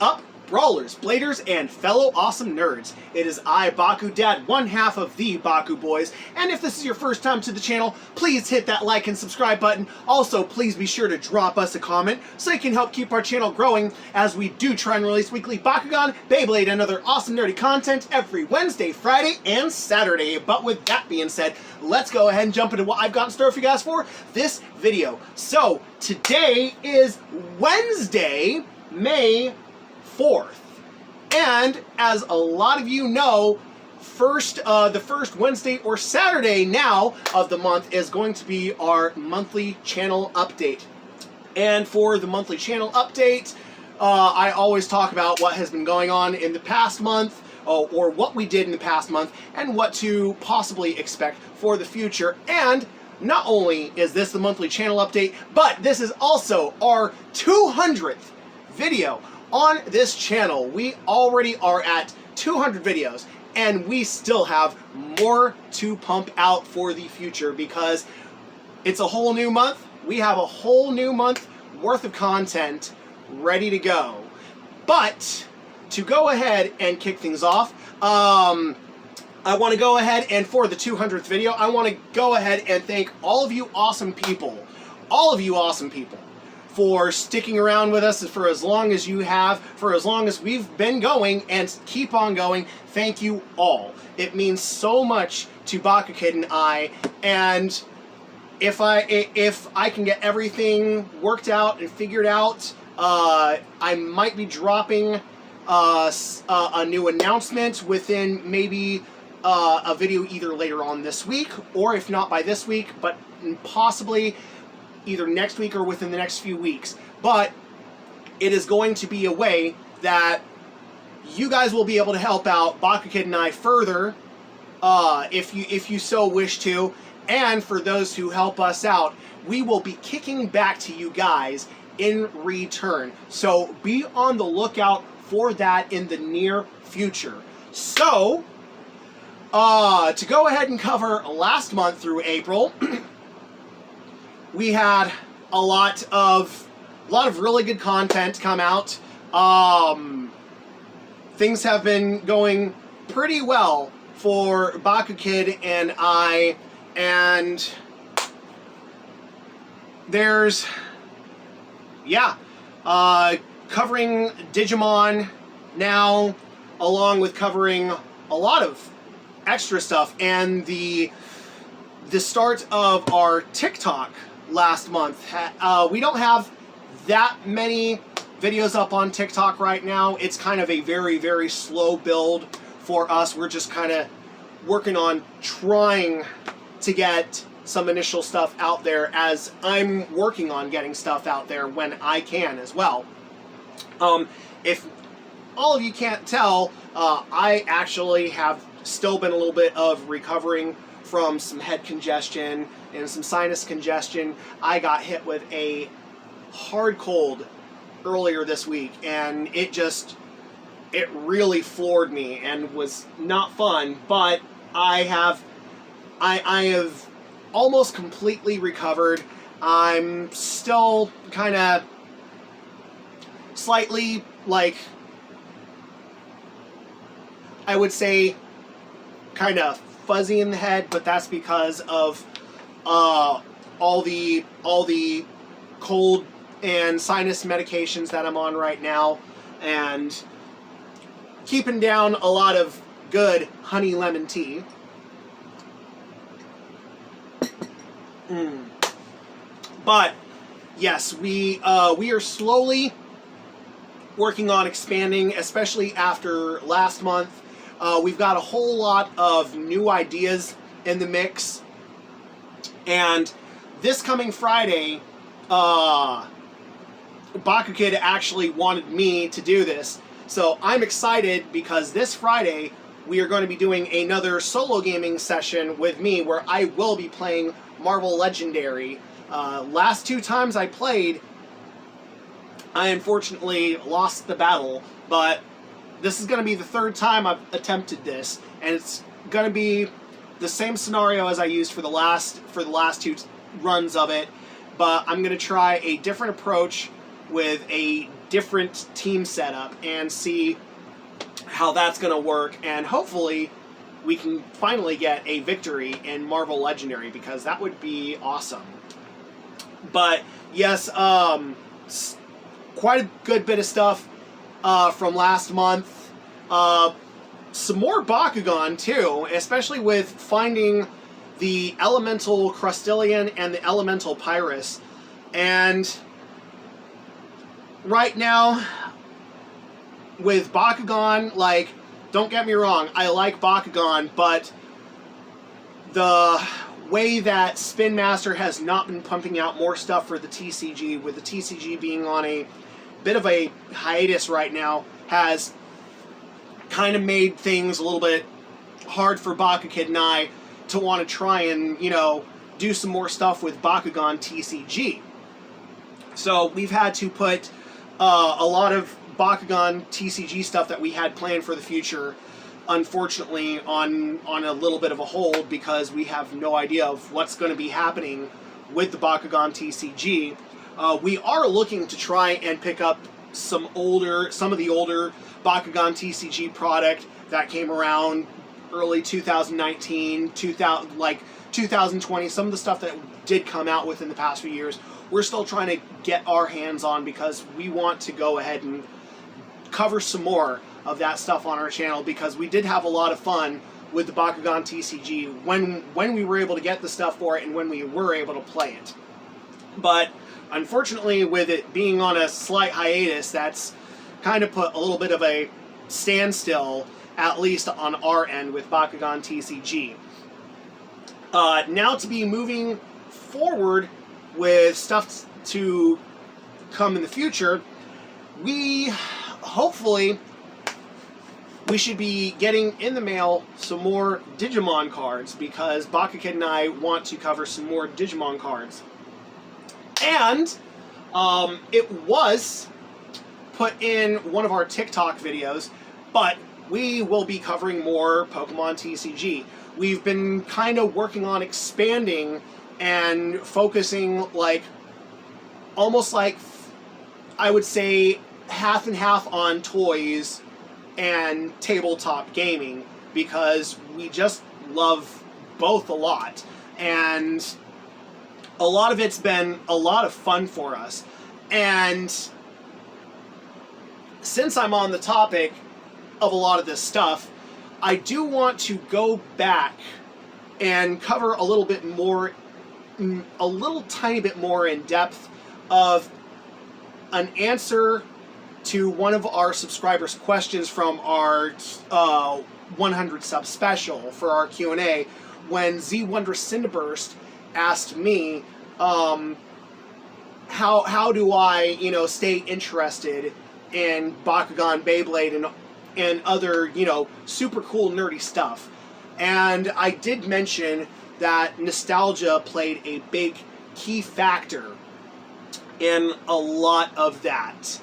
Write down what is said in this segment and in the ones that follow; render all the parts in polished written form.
up, brawlers, bladers, and fellow awesome nerds? It is I, Bakudad, one half of the Baku Boys, and if this is your first time to the channel, please hit that like and subscribe button. Also, please be sure to drop us a comment so you can help keep our channel growing as we do try and release weekly Bakugan, Beyblade, and other awesome nerdy content every Wednesday, Friday, and Saturday. But with that being said, let's go ahead and jump into what I've got in store for you guys for this video. So, today is Wednesday, May 4th. And as a lot of you know, the first Wednesday or Saturday now of the month is going to be our monthly channel update. And for the monthly channel update, I always talk about what has been going on in the past month, or what we did in the past month, and what to possibly expect for the future. And not only is this the monthly channel update, but this is also our 200th video on this channel. We already are at 200 videos, and we still have more to pump out for the future because it's a whole new month. We have a whole new month worth of content ready to go. But to go ahead and kick things off, I want to go ahead and for the 200th video, I want to go ahead and thank all of you awesome people, for sticking around with us for as long as you have, for as long as we've been going and keep on going. Thank you all. It means so much to Bakudad and I, and if I can get everything worked out and figured out, I might be dropping a new announcement within maybe a video either later on this week, or if not by this week, but possibly either next week or within the next few weeks. But it is going to be a way that you guys will be able to help out Bakudad and I further, if you so wish to. And for those who help us out, we will be kicking back to you guys in return. So be on the lookout for that in the near future. So, to go ahead and cover last month through April, we had a lot of really good content come out. Things have been going pretty well for Bakudad and I, and there's, covering Digimon now, along with covering a lot of extra stuff, and the start of our TikTok last month. We don't have that many videos up on TikTok right now. It's kind of a very, very slow build for us. We're just kind of working on trying to get some initial stuff out there, as I'm working on getting stuff out there when I can as well. If all of you can't tell, I actually have still been a little bit of recovering from some head congestion and some sinus congestion. I got hit with a hard cold earlier this week, and it really floored me and was not fun, but I have almost completely recovered. I'm still kind of slightly, like, I would say kind of fuzzy in the head, but that's because of all the cold and sinus medications that I'm on right now, and keeping down a lot of good honey lemon tea. But yes, we are slowly working on expanding, especially after last month. We've got a whole lot of new ideas in the mix, and this coming Friday, Bakudad actually wanted me to do this, so I'm excited because this Friday we are going to be doing another solo gaming session with me where I will be playing Marvel Legendary. Last two times I played, I unfortunately lost the battle, but this is going to be the third time I've attempted this, and it's going to be the same scenario as I used for the last two runs of it, but I'm going to try a different approach with a different team setup and see how that's going to work, and hopefully we can finally get a victory in Marvel Legendary, because that would be awesome. But yes, quite a good bit of stuff from last month. Some more Bakugan too, especially with finding the Elemental Crustillion and the Elemental Pyrus. And right now, with Bakugan, like, don't get me wrong, I like Bakugan, but the way that Spin Master has not been pumping out more stuff for the TCG, with the TCG being on a bit of a hiatus right now, has kind of made things a little bit hard for Bakukid and I to want to try and, you know, do some more stuff with Bakugan TCG. So we've had to put a lot of Bakugan TCG stuff that we had planned for the future, unfortunately, on a little bit of a hold, because we have no idea of what's going to be happening with the Bakugan TCG. We are looking to try and pick up some of the older Bakugan TCG product that came around early 2019, 2020, some of the stuff that did come out within the past few years. We're still trying to get our hands on, because we want to go ahead and cover some more of that stuff on our channel, because we did have a lot of fun with the Bakugan TCG when we were able to get the stuff for it and when we were able to play it. But unfortunately, with it being on a slight hiatus, that's kind of put a little bit of a standstill, at least on our end, with Bakugan TCG. Now to be moving forward with stuff to come in the future, hopefully we should be getting in the mail some more Digimon cards, because Bakukid and I want to cover some more Digimon cards. And it was put in one of our TikTok videos, but we will be covering more Pokemon TCG. We've been kind of working on expanding and focusing, like, almost like, I would say, half and half on toys and tabletop gaming, because we just love both a lot, and a lot of it's been a lot of fun for us. And since I'm on the topic of a lot of this stuff, I do want to go back and cover a little bit more, a little tiny bit more in depth of an answer to one of our subscribers' questions from our 100 sub special for our Q&A, when Z Wondrous Cinderburst asked me, how do I, you know, stay interested in Bakugan, Beyblade, and other, you know, super cool nerdy stuff. And I did mention that nostalgia played a big key factor in a lot of that.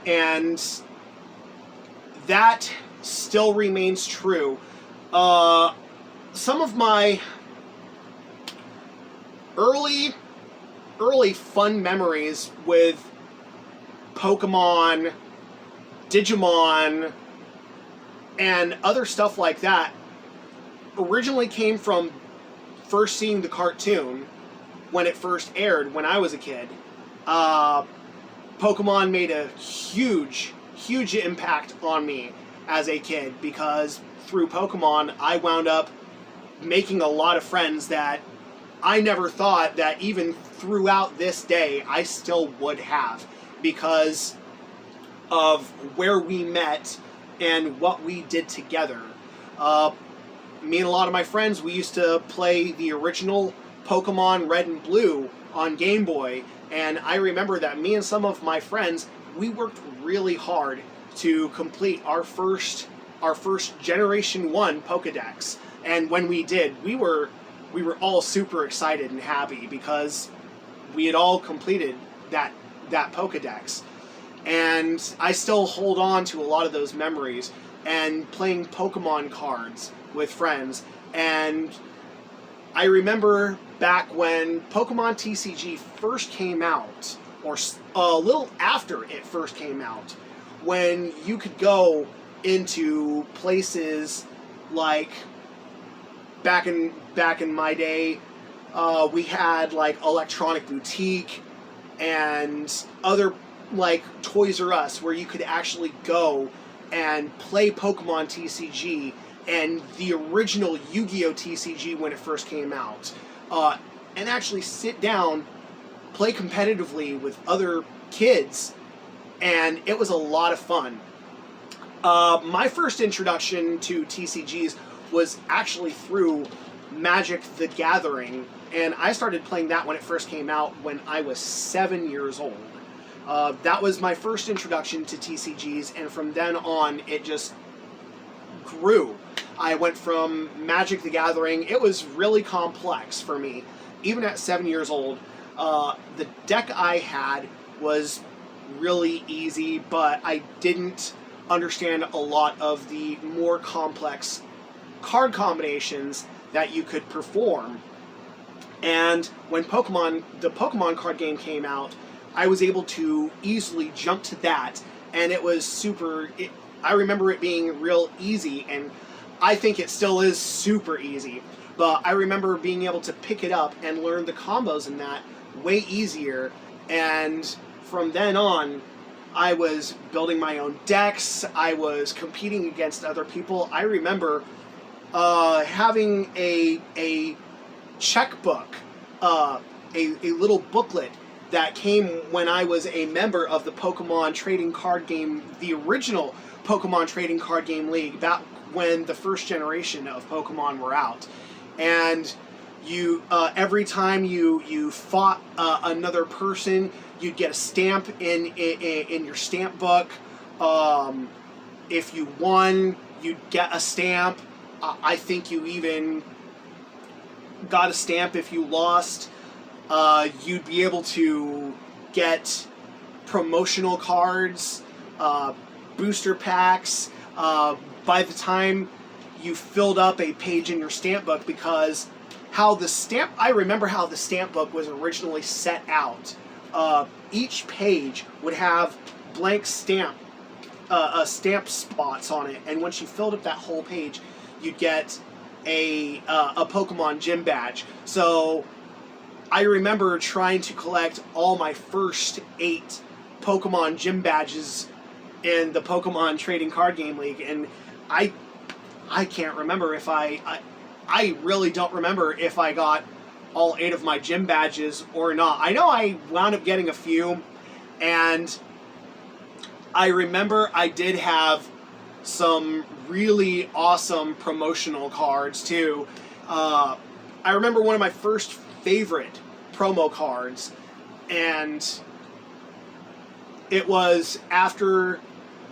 And that still remains true. Some of my early fun memories with Pokemon, Digimon, and other stuff like that originally came from first seeing the cartoon when it first aired when I was a kid. Pokemon made a huge impact on me as a kid, because through Pokemon I wound up making a lot of friends that I never thought that even throughout this day I still would have, because of where we met and what we did together. Me and a lot of my friends, we used to play the original Pokemon Red and Blue on Game Boy, and I remember that me and some of my friends, we worked really hard to complete our first Generation 1 Pokedex. And when we did, we were all super excited and happy, because we had all completed that Pokedex. And I still hold on to a lot of those memories, and playing Pokemon cards with friends. And I remember back when Pokemon TCG first came out, a little after it first came out, when you could go into places like back in my day, we had like Electronic Boutique and other like Toys R Us where you could actually go and play Pokemon TCG and the original Yu-Gi-Oh! TCG when it first came out, and actually sit down, play competitively with other kids, and it was a lot of fun. My first introduction to TCGs was actually through Magic the Gathering, and I started playing that when it first came out when I was 7 years old. That was my first introduction to TCGs, and from then on, it just grew. I went from Magic the Gathering. It was really complex for me, even at 7 years old. The deck I had was really easy, but I didn't understand a lot of the more complex card combinations that you could perform. And when the Pokemon card game came out, I was able to easily jump to that, and it was I remember it being real easy, and I think it still is super easy, but I remember being able to pick it up and learn the combos in that way easier, and from then on, I was building my own decks, I was competing against other people. I remember having a checkbook, a little booklet that came when I was a member of the Pokemon trading card game, the original Pokemon trading card game league, back when the first generation of Pokemon were out. And you, every time you fought another person, you'd get a stamp in your stamp book. If you won, you'd get a stamp. I think you even got a stamp if you lost. You'd be able to get promotional cards, booster packs, by the time you filled up a page in your stamp book, because I remember how the stamp book was originally set out. Each page would have blank stamp spots on it, and once you filled up that whole page, you'd get a Pokemon gym badge. So I remember trying to collect all my first 8 Pokemon gym badges in the Pokemon Trading Card Game League, and I can't remember if I really don't remember if I got all 8 of my gym badges or not. I know I wound up getting a few, and I remember I did have some really awesome promotional cards too. I remember one of my first favorite promo cards, and it was after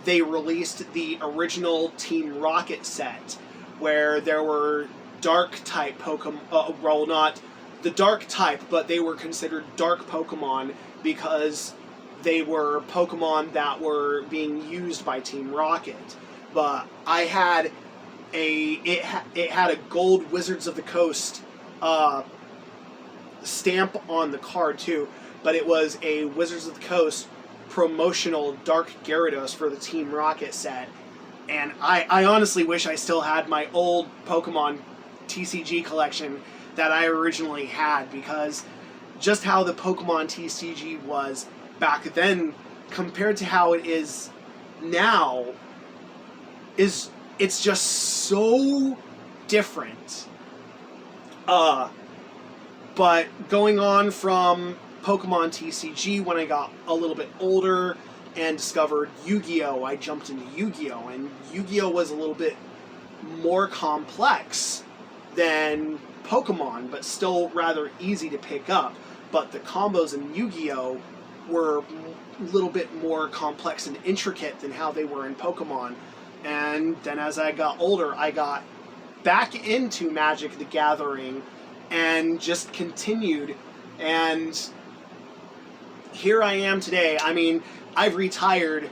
they released the original Team Rocket set, where there were dark type Pokemon, well, not the dark type, but they were considered dark Pokemon because they were Pokemon that were being used by Team Rocket. But I had it had a gold Wizards of the Coast stamp on the card too, but it was a Wizards of the Coast promotional Dark Gyarados for the Team Rocket set, and I honestly wish I still had my old Pokemon TCG collection that I originally had, because just how the Pokemon TCG was back then compared to how it is now it's just so different. But going on from Pokemon TCG, when I got a little bit older and discovered Yu-Gi-Oh! I jumped into Yu-Gi-Oh! And Yu-Gi-Oh! Was a little bit more complex than Pokemon, but still rather easy to pick up. But the combos in Yu-Gi-Oh! Were a little bit more complex and intricate than how they were in Pokemon. And then as I got older, I got back into Magic the Gathering and just continued, and here I am today. I mean, I've retired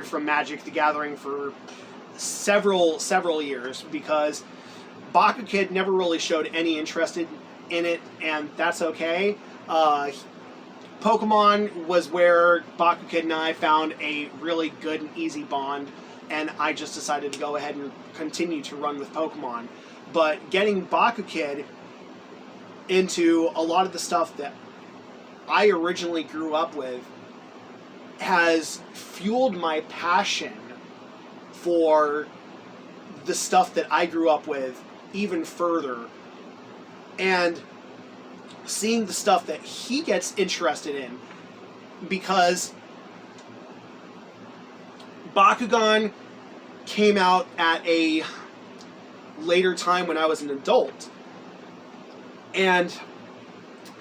from Magic the Gathering for several years because Bakudad never really showed any interest in it, and that's okay. Pokemon was where Bakukid and I found a really good and easy bond, and I just decided to go ahead and continue to run with Pokemon. But getting Bakukid into a lot of the stuff that I originally grew up with has fueled my passion for the stuff that I grew up with even further. And seeing the stuff that he gets interested in, because Bakugan came out at a later time when I was an adult, and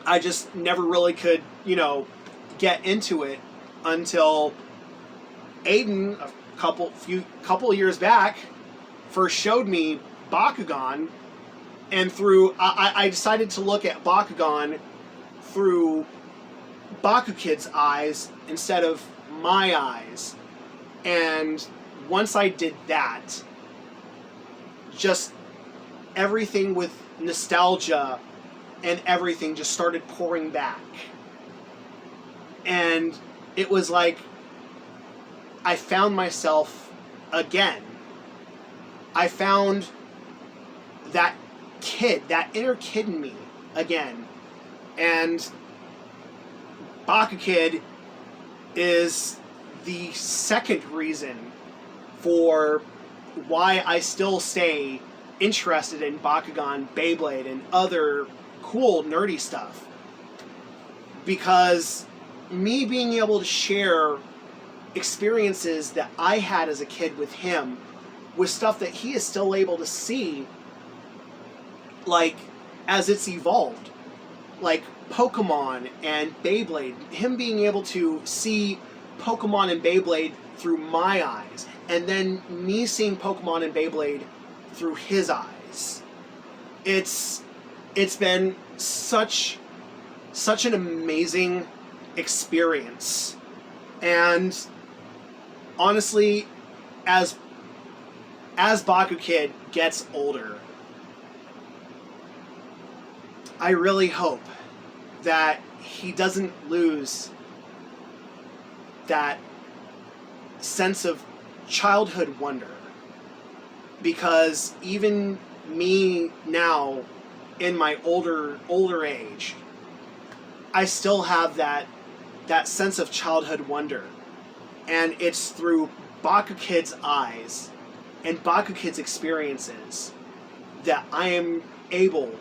I just never really could, get into it until Aiden, a couple years back, first showed me Bakugan, and I decided to look at Bakugan through Bakukid's eyes instead of my eyes. And once I did that, just everything with nostalgia and everything just started pouring back. And it was like I found myself again. I found that kid, that inner kid in me again. And Bakukid is the second reason for why I still stay interested in Bakugan, Beyblade, and other cool nerdy stuff. Because me being able to share experiences that I had as a kid with him with stuff that he is still able to see, like, as it's evolved. Like Pokemon and Beyblade. Him being able to see Pokemon and Beyblade through my eyes, and then me seeing Pokemon and Beyblade through his eyes. It's been such an amazing experience. And honestly, as Bakukid gets older, I really hope that he doesn't lose that sense of childhood wonder. Because even me now, in my older age, I still have that sense of childhood wonder. And it's through Bakukid's eyes and Bakukid's experiences that I am able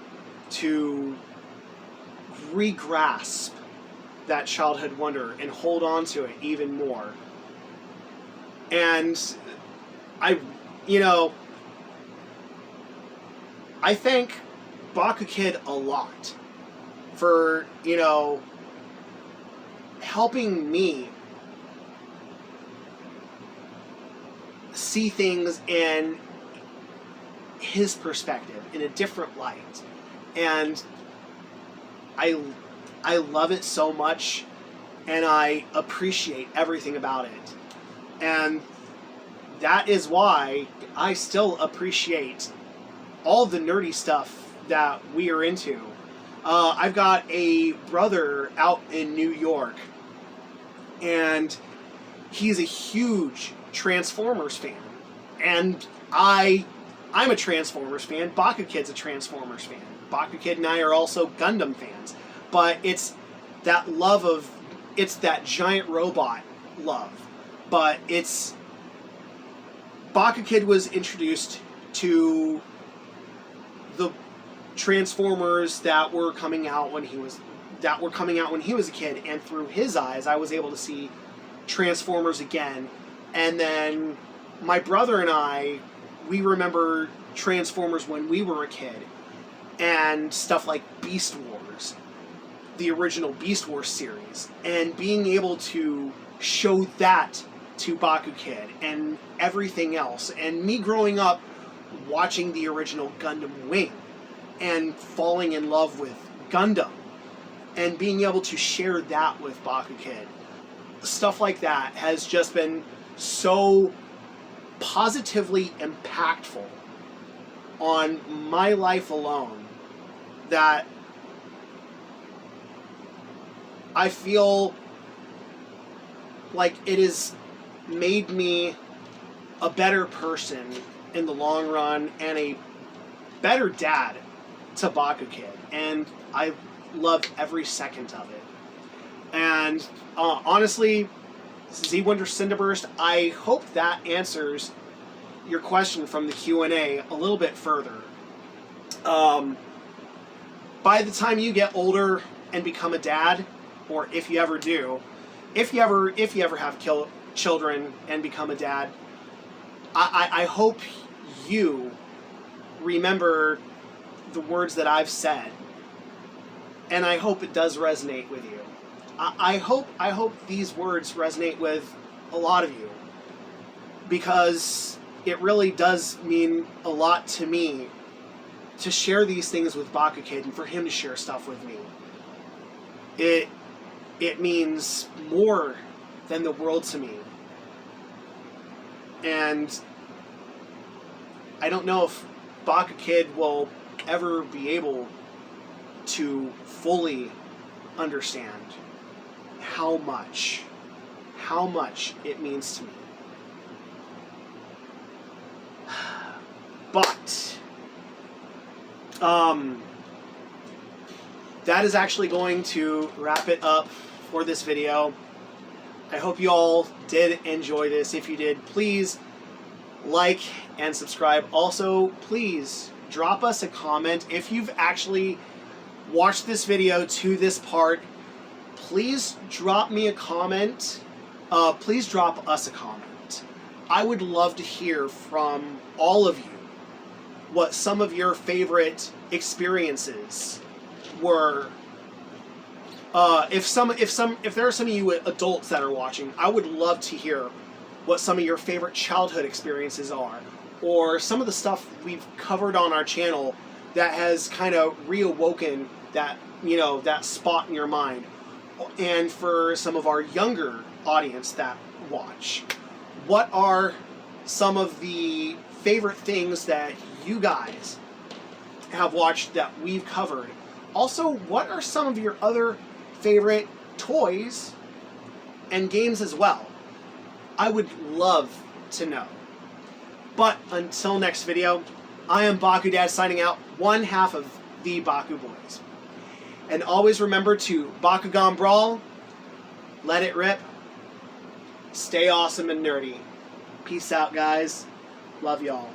to re-grasp that childhood wonder and hold on to it even more. And I thank Bakukid a lot for, helping me see things in his perspective, in a different light. And I love it so much, and I appreciate everything about it. And that is why I still appreciate all the nerdy stuff that we are into. I've got a brother out in New York, and he's a huge Transformers fan. And I'm a Transformers fan. Bakukid's a Transformers fan. Bakukid and I are also Gundam fans. But it's that giant robot love. But Bakukid was introduced to the Transformers that were coming out when he was a kid, and through his eyes I was able to see Transformers again. And then my brother and I, we remember Transformers when we were a kid, and stuff like Beast Wars, the original Beast Wars series, and being able to show that to Bakukid and everything else, and me growing up watching the original Gundam Wing and falling in love with Gundam and being able to share that with Bakukid. Stuff like that has just been so positively impactful on my life alone that I feel like it has made me a better person in the long run and a better dad to Bakudad, and I loved every second of it. And honestly, Z Wonder Cinderburst, I hope that answers your question from the Q&A a little bit further. By the time you get older and become a dad, or if you ever do, if you ever have children and become a dad, I hope you remember the words that I've said, and I hope it does resonate with you. I hope these words resonate with a lot of you, because it really does mean a lot to me to share these things with Bakudad and for him to share stuff with me. It means more than the world to me. And I don't know if Bakudad will ever be able to fully understand how much it means to me. But that is actually going to wrap it up for this video. I hope you all did enjoy this. If you did, please like and subscribe. Also, please drop us a comment. If you've actually watched this video to this part, please drop me a comment. Please drop us a comment. I would love to hear from all of you what some of your favorite experiences were. If there are some of you adults that are watching, I would love to hear what some of your favorite childhood experiences are, or some of the stuff we've covered on our channel that has kind of reawoken that, you know, that spot in your mind. And for some of our younger audience that watch, what are some of the favorite things that you guys have watched that we've covered? Also, what are some of your other favorite toys and games as well? I would love to know. But until next video, I am Bakudad signing out, one half of the Baku Boys. And always remember to Bakugan Brawl, let it rip, stay awesome and nerdy. Peace out, guys. Love y'all.